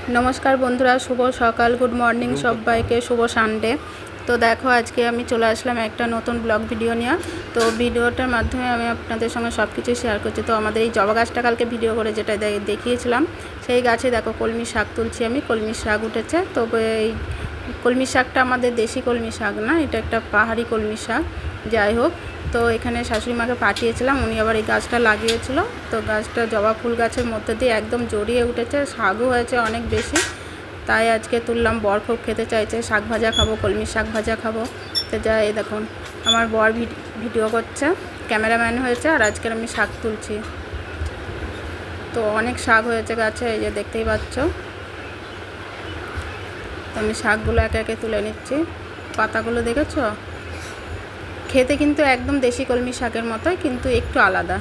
नमस्कार बंधुरा शुभ सकाल गुड मर्निंग सबाइके शुभ सानडे। तो देखो आज के आमी चले आसलाम एक नतून ब्लग भिडियो निये। तो भिडियोटार माध्यमे आमी आपनादेर संगे सबकिछु शेयर करछि। तो आमादेर एई जबा गाछटा कालके भिडियो करे जेटा देखिएछिलाम सेई गाছে देखो कलमी शाक तुलछि आमी। कलमी शाक उठेছে। तो এই कलमी शाकटा आमादेर देशी कलमी शाक ना, এটা একটা পাহাড়ি कलमी शाक। যাই হোক, তো এখানে শাশুড়ি মাকে পাঠিয়েছিলাম, উনি আবার এই গাছটা লাগিয়েছিল। তো গাছটা জবা ফুল গাছের মধ্যে দিয়ে একদম জড়িয়ে উঠেছে, শাকও হয়েছে অনেক বেশি। তাই আজকে তুললাম। বর খুব খেতে চাইছে, শাক ভাজা খাবো, কলমি শাক ভাজা খাবো। তো যাই দেখুন আমার বর ভিডিও করছে, ক্যামেরাম্যান হয়েছে, আর আজকের আমি শাক তুলছি। তো অনেক শাক হয়েছে গাছে, এই যে দেখতেই পাচ্ছ। তো আমি শাকগুলো একে একে তুলে নিচ্ছি। পাতাগুলো দেখেছো? খেতে কিন্তু একদম দেশি কলমি শাকের মতোই, কিন্তু একটু আলাদা,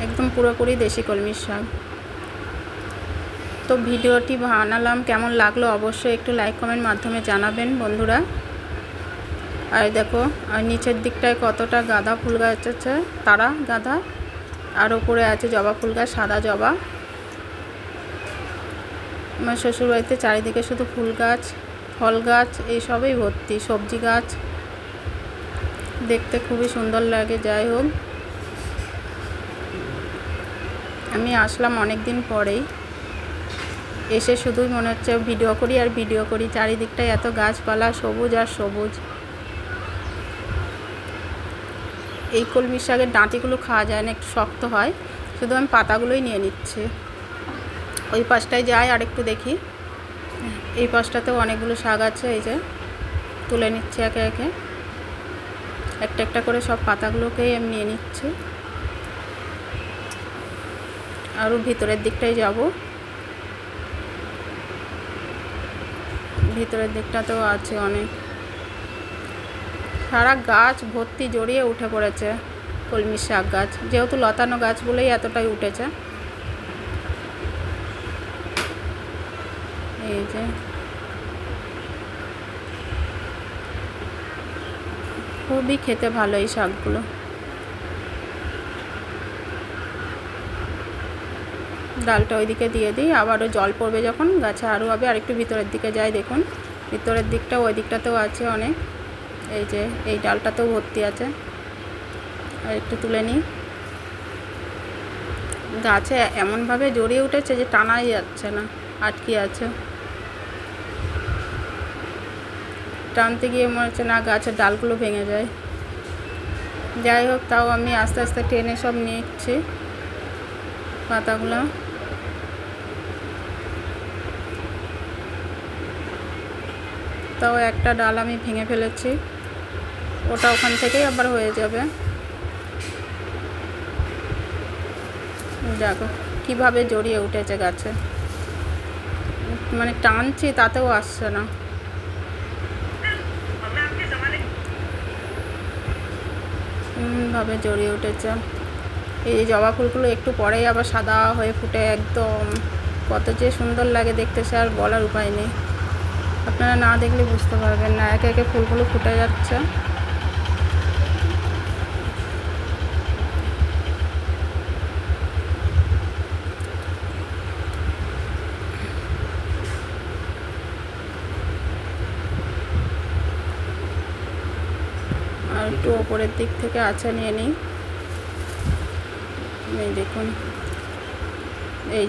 একদম পুরোপুরি দেশি কলমি শাক। তো ভিডিওটি বানালাম, কেমন লাগলো অবশ্যই একটু লাইক কমেন্ট মাধ্যমে জানাবেন বন্ধুরা। আর দেখো আর নিচের দিকটায় কতটা গাঁদা ফুল গাছ আছে, তারা গাঁদা, আর উপরে আছে জবা ফুল গাছ, সাদা জবা। আমার শ্বশুরবাড়িতে চারিদিকে শুধু ফুল গাছ, ফল গাছ, এইসবই ভর্তি, সবজি গাছ, দেখতে খুবই সুন্দর লাগে। যাই হোক, আমি আসলাম অনেক দিন পরেই, এসে শুধুই মনে হচ্ছে ভিডিও করি আর ভিডিও করি। চারিদিকটায় এত গাছপালা, সবুজ আর সবুজ। এই কলমি শাকের ডাঁটিগুলো খাওয়া যায় না, একটু শক্ত হয়, শুধু আমি পাতাগুলোই নিয়ে নিচ্ছি। ওই পাশটায় যাই আর একটু দেখি। এই পাশটাতেও অনেকগুলো শাক আছে, এই যে তুলে নিচ্ছি একে একে, একটা একটা করে সব পাতাগুলোকেই আমি নিয়ে নিচ্ছি। আরও ভিতরের দিকটায় যাব, ভিতরের দিকটাতেও আছে অনেক, সারা গাছ ভর্তি জড়িয়ে উঠে পড়েছে কলমি শাক গাছ। যেহেতু লতানো গাছ বলেই এতটাই উঠেছে। এই যে খুবই খেতে ভালো এই শাকগুলো। ডালটা ওইদিকে দিয়ে দিই, আবারও জল পড়বে যখন গাছে আরও হবে। আর একটু ভিতরের দিকে যাই, দেখুন ভিতরের দিকটাও, ওই দিকটাতেও আছে অনেক। এই যে এই ডালটাতেও ভর্তি আছে। আর একটু তুলে নিই। গাছে এমনভাবে জড়িয়ে উঠেছে যে টানাই যাচ্ছে না, আটকে আছে। টানতে গিয়ে মনে হচ্ছে না গাছের ডালগুলো ভেঙে যায়। যাই হোক, তাও আমি আস্তে আস্তে টেনে সব নিচ্ছি পাতাগুলো। তাও একটা ডাল আমি ভেঙে ফেলেছি, ওটা ওখান থেকেই আবার হয়ে যাবে। দেখো কীভাবে জড়িয়ে উঠেছে গাছে, মানে টানছি তাতেও আসছে না। ভাবে জড়িয়ে উঠেছে। এই যে জবা ফুলগুলো একটু পরেই আবার সাদা হয়ে ফুটে, একদম কত যে সুন্দর লাগে দেখতে, সে আর বলার উপায় নেই। আপনারা না দেখলে বুঝতে পারবেন না, একে একে ফুলগুলো ফুটে যাচ্ছে। আর একটু ওপরের দিক থেকে আঁচা নিয়ে নিই। এই দেখুন, এই